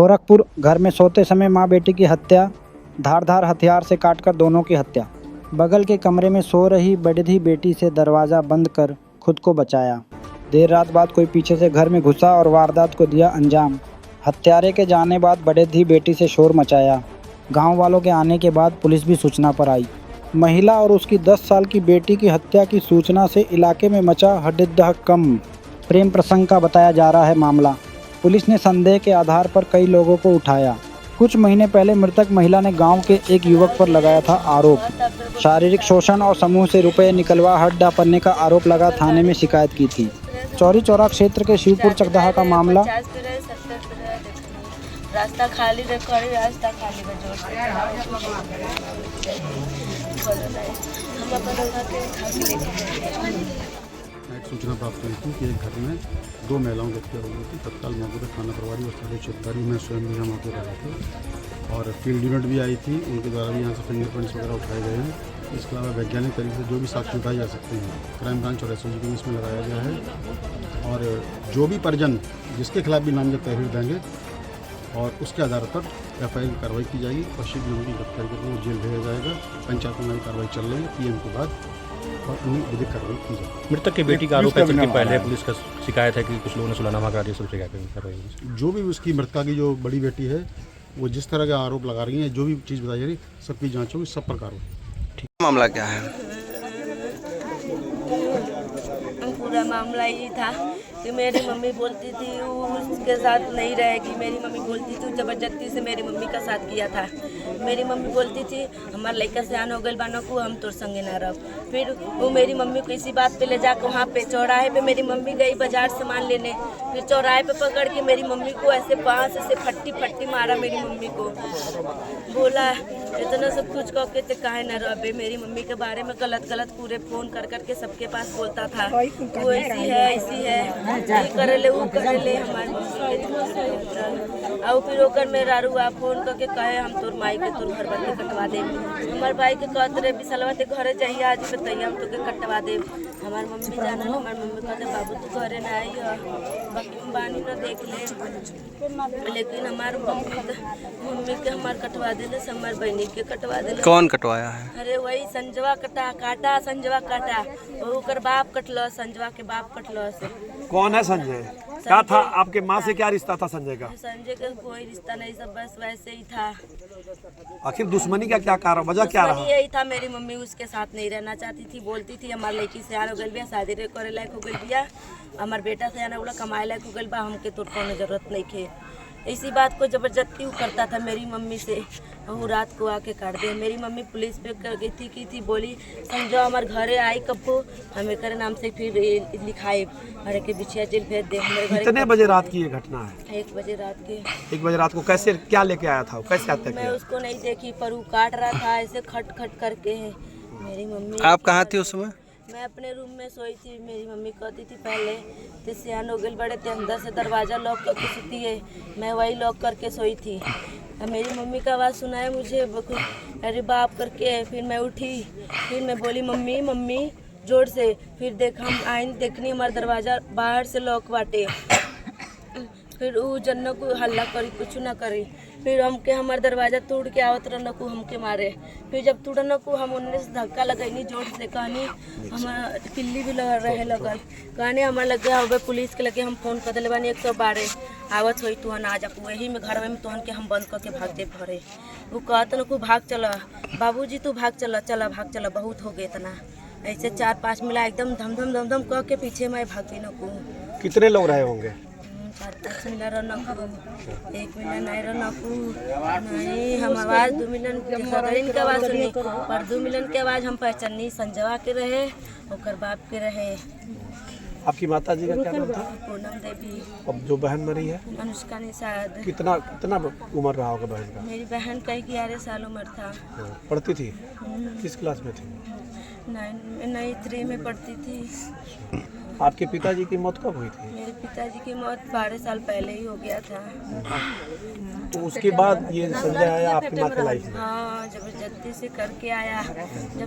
गोरखपुर, घर में सोते समय मां बेटी की हत्या, धारदार हथियार से काटकर दोनों की हत्या। बगल के कमरे में सो रही बढ़ी बेटी से दरवाज़ा बंद कर खुद को बचाया। देर रात बाद कोई पीछे से घर में घुसा और वारदात को दिया अंजाम। हत्यारे के जाने बाद बढ़ी बेटी से शोर मचाया। गांव वालों के आने के बाद पुलिस भी सूचना पर आई। महिला और उसकी 10 साल की बेटी की हत्या की सूचना से इलाके में मचा हड़कंप। प्रेम प्रसंग का बताया जा रहा है मामला। पुलिस ने संदेह के आधार पर कई लोगों को उठाया। कुछ महीने पहले मृतक महिला ने गांव के एक युवक पर लगाया था आरोप। शारीरिक शोषण और समूह से रुपए निकलवा हड्डा पन्ने का आरोप लगा थाने में शिकायत की थी। चौरी चौरा क्षेत्र के शिवपुर चकदहा का मामला। रास्ता खाली रास्ता खाली एक सूचना प्राप्त हुई थी कि एक घर में 2 महिलाओं की हत्या हो गई थी। तत्काल मौके पर थाना प्रभारी और स्थानीय क्षेत्राधिकारी में स्वयं भी यहाँ मौके पर आए थे और फील्ड यूनिट भी आई थी। उनके द्वारा भी यहाँ से फिंगरप्रिंट्स वगैरह उठाए गए हैं। इसके अलावा वैज्ञानिक तरीके से जो भी साक्ष्य उठाए जा सकते हैं क्राइम ब्रांच और एसओजी को इसमें लगाया गया है और जो भी परिजन जिसके खिलाफ भी नामजद तहरीर देंगे और उसके आधार पर एफआईआर की कार्रवाई की जाएगी और शीघ्र उनकी गिरफ्तारी करके वो जेल भेजा जाएगा। पंचायत में कार्रवाई चल रही है पीएम के बाद और उन्हें विधिक कार्रवाई की जाएगी। मृतक की बेटी का आरोप है कि पहले पुलिस का शिकायत है कि कुछ लोगों ने सुलानामा करा दिया, सबसे क्या जो भी उसकी मृतका की जो बड़ी बेटी है वो जिस तरह का आरोप लगा रही है, जो भी चीज़ बताई जा रही है, सबकी जाँच होगी, सब पर कार्रवाई। ठीक, मामला क्या है? पूरा मामला ये था कि मेरी मम्मी बोलती थी वो उसके साथ नहीं रहेगी। मेरी मम्मी बोलती थी जबरदस्ती से मेरी मम्मी का साथ किया था। मेरी मम्मी बोलती थी हमारे लड़का सयान हो गई बानो को हम तोर संगे ना रह। फिर वो मेरी मम्मी को इसी बात पे ले जाकर वहाँ पे चौराहे पे मेरी मम्मी गई बाजार सामान लेने। फिर चौराहे पे पकड़ के मेरी मम्मी को ऐसे बांस से फट्टी मारा। मेरी मम्मी को बोला इतना सब कुछ कह के तो काहे ना रहे। मेरी मम्मी के बारे में गलत पूरे फ़ोन कर सबके पास बोलता था वो ऐसी है ये करे ले वो करे ले हमारे और फिर ओकर मेरा रुआ फ़ोन करके कहे हम तोर माई के तोर घर बार कटवा दे। हमारे भाई के कहते रहे बिसलवा ते घरे चाहिए आज बताइए हम तो के कटवा दे। हमारी मम्मी जाना हमारी मम्मी कहते बाबू तू घरे ना आई बाकी बानी ना देख ले। लेकिन हमारे मम्मी के हमारे कटवा दिले हमारे बहनी के कटवा दिले। कौन कटवाया है? अरे वही संजवा काटा संजवा काटा ओकर बाप कटलो संजवा के बाप कटलो से। कौन है संजय? क्या था आपके माँ से क्या रिश्ता था संजय का? संजय का कोई रिश्ता नहीं, सब बस वैसे ही था। आखिर दुश्मनी का क्या कारण, वजह क्या रहा? यही था मेरी मम्मी उसके साथ नहीं रहना चाहती थी। बोलती थी हमारे लड़की से आने हो गई बिया शादी करे लायक हो गई बिया हमारे बेटा से आने वाला कमाए लायक हो गई बा हमके तो कोनो जरूरत नहीं थे। इसी बात को जबरदस्ती करता था मेरी मम्मी से। वो रात को आके काट दे। मेरी मम्मी पुलिस पे कर गई थी की थी बोली संजय हमारे घरे आई कब्बो हमें करे नाम से फिर लिखाए अरे के बिछिया जेल भेज दे। हमारे घर कितने बजे रात की ये घटना है? 1 बजे रात के। 1 बजे रात को कैसे क्या लेके आया था, कैसे आता मैं उसको नहीं देखी पर वो काट रहा था ऐसे खट करके। मेरी मम्मी। आप कहाँ थी उस समय? मैं अपने रूम में सोई थी। मेरी मम्मी कहती थी पहले तो सियान हो गई बड़े थे अंदर से दरवाज़ा लॉक करके सोती है। मैं वही लॉक करके सोई थी। अब मेरी मम्मी का आवाज़ सुना है मुझे अरे बाप करके। फिर मैं उठी फिर मैं बोली मम्मी मम्मी जोर से। फिर देख हम आइन देखनी हमारा दरवाज़ा बाहर से लॉक बाटे। फिर वो जन्नों को हल्ला करी कुछ ना करी। फिर हमके हमारे दरवाज़ा तोड़ के आवत रहना को हमके मारे। फिर जब तोड़ना को हम उन्हें से धक्का लगैनी जोर से कहनी हमारा किल्ली भी लगा रहे लगल कहने हमारे लगे हो पुलिस के लगे हम फ़ोन कर दिले बानी 112 आवत हुई तुहन आ जा वही में घर में तुहन के हम बंद करके भाग दे भरे। वो कहते न को भाग चला बाबूजी तू भाग चला भाग चला बहुत हो गए इतना ऐसे 4-5 मिला एकदम धम कह के पीछे मैं भागी न को। कितने लोग रहे होंगे? 4-5 मिला रनकू 1 मिला नहीं रनकू नहीं हम आवाज़ 2 मिलन के आवाज़ सुनी पर 2 मिलन के आवाज़ हम पहचानी संजवा के रहे और बाप के रहे। आपकी माता जी का क्या नाम था? पूनम देवी। अब जो बहन मरी है अनुष्का निषाद। कितना उम्र रहा होगा बहन का? मेरी बहन का 11 साल उम्र था। पढ़ती थी? किस क्लास में थी? 9 में पढ़ती थी। आपके पिताजी की मौत कब हुई थी? मेरे पिताजी की मौत 12 साल पहले ही हो गया था। तो उसके बाद ये संजय आया आपकी माँ के लाइफ में? हाँ जबरदस्ती से करके आया। जब